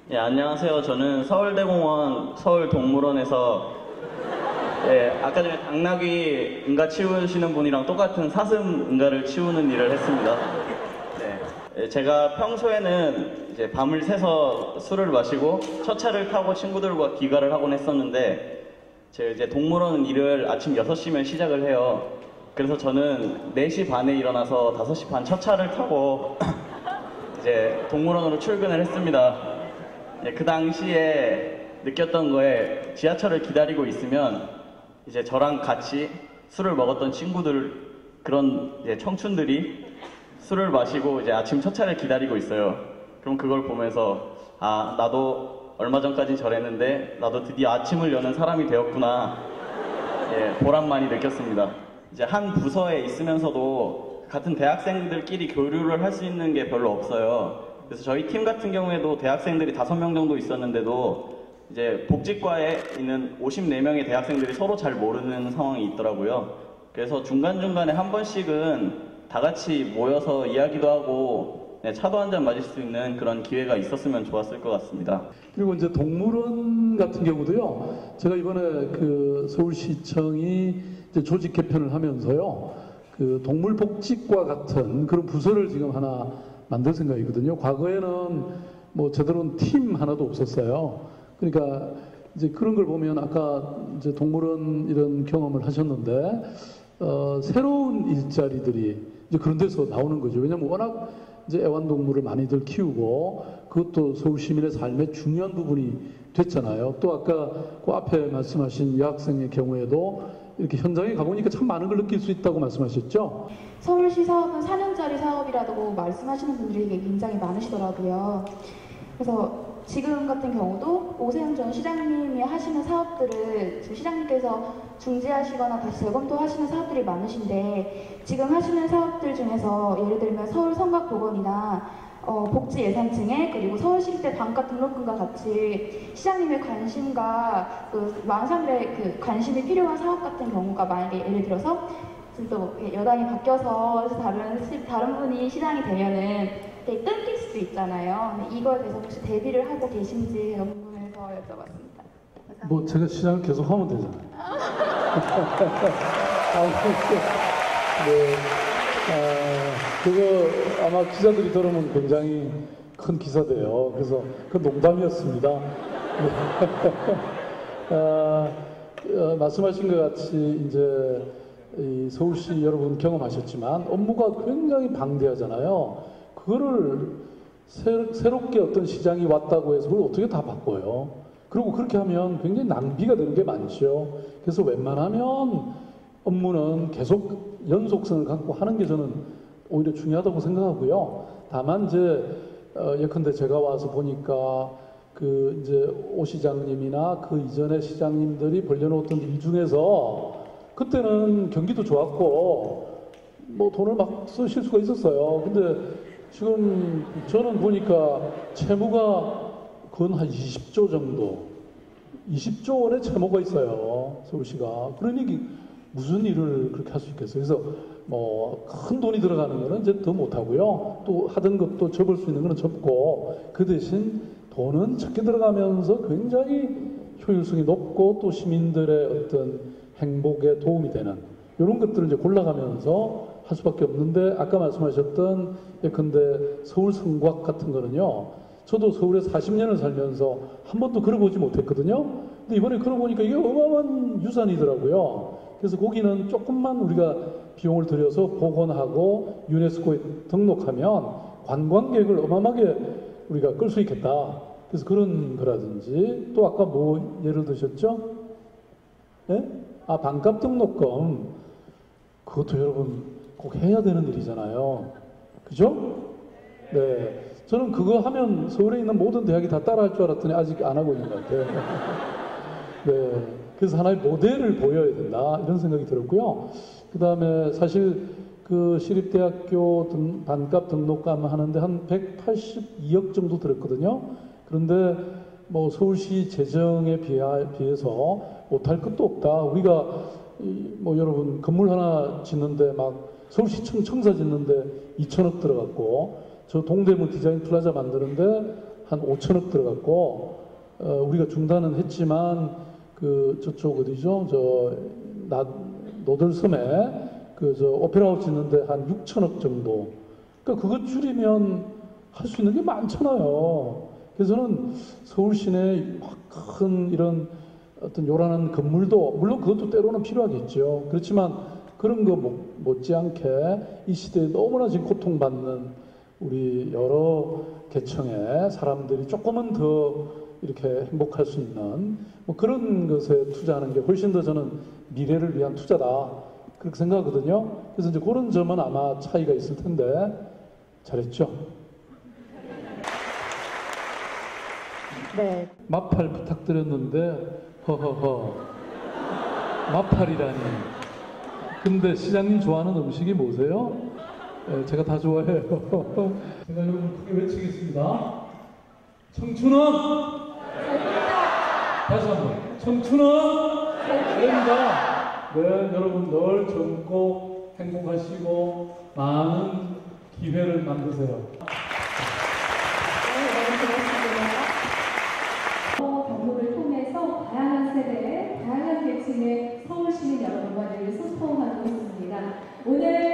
예, 안녕하세요. 저는 서울대공원 서울동물원에서 아까 전에 당나귀 응가 치우시는 분이랑 똑같은 사슴 응가를 치우는 일을 했습니다. 제가 평소에는 이제 밤을 새서 술을 마시고 첫차를 타고 친구들과 귀가를 하곤 했었는데 제가 이제 동물원 일을 아침 6시면 시작을 해요. 그래서 저는 4시 반에 일어나서 5시 반 첫차를 타고 이제 동물원으로 출근을 했습니다. 그 당시에 느꼈던 거에 지하철을 기다리고 있으면 이제 저랑 같이 술을 먹었던 친구들, 그런 이제 청춘들이 술을 마시고 이제 아침 첫 차를 기다리고 있어요. 그럼 그걸 보면서 아, 나도 얼마 전까지 저랬는데 나도 드디어 아침을 여는 사람이 되었구나. 보람 많이 느꼈습니다. 이제 한 부서에 있으면서도 같은 대학생들끼리 교류를 할 수 있는 게 별로 없어요. 그래서 저희 팀 같은 경우에도 대학생들이 5명 정도 있었는데도 이제 복지과에 있는 54명의 대학생들이 서로 잘 모르는 상황이 있더라고요. 그래서 중간중간에 한 번씩은 다 같이 모여서 이야기도 하고 차도 한잔 마실 수 있는 그런 기회가 있었으면 좋았을 것 같습니다. 그리고 이제 동물원 같은 경우도요, 제가 이번에 그 서울시청이 이제 조직 개편을 하면서요, 그 동물복지과 같은 그런 부서를 지금 하나 만들 생각이거든요. 과거에는 뭐 제대로 팀 하나도 없었어요. 그러니까 이제 그런 걸 보면 아까 이제 동물원 이런 경험을 하셨는데 새로운 일자리들이 이제 그런 데서 나오는 거죠. 왜냐하면 워낙 이제 애완동물을 많이들 키우고 그것도 서울 시민의 삶의 중요한 부분이 됐잖아요. 또 아까 그 앞에 말씀하신 여학생의 경우에도 이렇게 현장에 가보니까 참 많은 걸 느낄 수 있다고 말씀하셨죠? 서울시 사업은 4년짜리 사업이라고 말씀하시는 분들이 굉장히 많으시더라고요. 그래서 지금 같은 경우도 오세훈 전 시장님이 하시는 사업들을 시장님께서 중지하시거나 다시 재검토하시는 사업들이 많으신데 지금 하시는 사업들 중에서 예를 들면 서울 성곽보건이나 복지 예산층에 그리고 서울시립대 단과 등록금과 같이 시장님의 관심과 그 많은 사람들의 그 관심이 필요한 사업 같은 경우가 만약에 예를 들어서 또 여당이 바뀌어서 다른 분이 시장이 되면은 되게 끊길 수도 있잖아요. 근데 이거에 대해서 혹시 대비를 하고 계신지 궁금해서 여쭤봤습니다. 감사합니다. 뭐 제가 시장을 계속 하면 되잖아요. 네. 그거 아마 기자들이 들으면 굉장히 큰 기사돼요. 그래서 그 농담이었습니다. 네. 말씀하신 것 같이 이제 이 서울시 여러분 경험하셨지만 업무가 굉장히 방대하잖아요. 그거를 새롭게 어떤 시장이 왔다고 해서 그걸 어떻게 다 바꿔요. 그리고 그렇게 하면 굉장히 낭비가 되는 게 많죠. 그래서 웬만하면 업무는 계속 연속성을 갖고 하는 게 저는 오히려 중요하다고 생각하고요. 다만 이제 예컨대 제가 와서 보니까 그 이제 오 시장님이나 그 이전의 시장님들이 벌려놓았던 일 중에서 그때는 경기도 좋았고 뭐 돈을 막 쓰실 수가 있었어요. 근데 지금 저는 보니까 채무가 건 한 20조 정도, 20조 원의 채무가 있어요. 서울시가. 그러니 무슨 일을 그렇게 할 수 있겠어요. 그래서 뭐 큰 돈이 들어가는 거는 이제 더 못하고요. 또 하던 것도 접을 수 있는 거는 접고 그 대신 돈은 적게 들어가면서 굉장히 효율성이 높고 또 시민들의 어떤 행복에 도움이 되는 이런 것들을 이제 골라가면서 할 수밖에 없는데 아까 말씀하셨던 예컨대 서울 성곽 같은 거는요. 저도 서울에 40년을 살면서 한 번도 걸어보지 못했거든요. 근데 이번에 걸어보니까 이게 어마어마한 유산이더라고요. 그래서 거기는 조금만 우리가 비용을 들여서 복원하고 유네스코에 등록하면 관광객을 어마어마하게 우리가 끌 수 있겠다. 그래서 그런 거라든지 또 아까 뭐 예를 드셨죠? 네? 아, 반값 등록금. 그것도 여러분 꼭 해야 되는 일이잖아요. 그죠? 네. 저는 그거 하면 서울에 있는 모든 대학이 다 따라 할 줄 알았더니 아직 안 하고 있는 것 같아요. 네. 그래서 하나의 모델을 보여야 된다. 이런 생각이 들었고요. 그 다음에 사실 그 시립대학교 반값 등록금 하는데 한 182억 정도 들었거든요. 그런데 뭐 서울시 재정에 비해서 못할 것도 없다. 우리가 뭐 여러분 건물 하나 짓는데 막 서울시청 청사 짓는데 2천억 들어갔고 저 동대문 디자인 플라자 만드는데 한 5천억 들어갔고 우리가 중단은 했지만 그 저쪽 어디죠? 노들섬에 저 오페라 하우스 있는데 한 6천억 정도. 그러니까 그것 줄이면 할 수 있는 게 많잖아요. 그래서 저는 서울 시내 큰 이런 어떤 요란한 건물도 물론 그것도 때로는 필요하겠죠. 그렇지만 그런 거 못지않게 이 시대에 너무나 지금 고통받는 우리 여러 계층의 사람들이 조금은 더 이렇게 행복할 수 있는 뭐 그런 것에 투자하는 게 훨씬 더 저는 미래를 위한 투자다 그렇게 생각하거든요. 그래서 이제 그런 점은 아마 차이가 있을 텐데 잘했죠. 네. 마팔 부탁드렸는데 허허허 마팔이라니. 근데 시장님 좋아하는 음식이 뭐세요? 네, 제가 다 좋아해요. 제가 여러분 크게 외치겠습니다. 청춘은 다시 한번 청춘은 됩니다. 네, 여러분 늘 젊고 행복하시고 많은 기회를 만드세요. 경로를 통해서 다양한 세대, 다양한 계층의 서울 시민 여러분과 늘 소통하고 있습니다. 오늘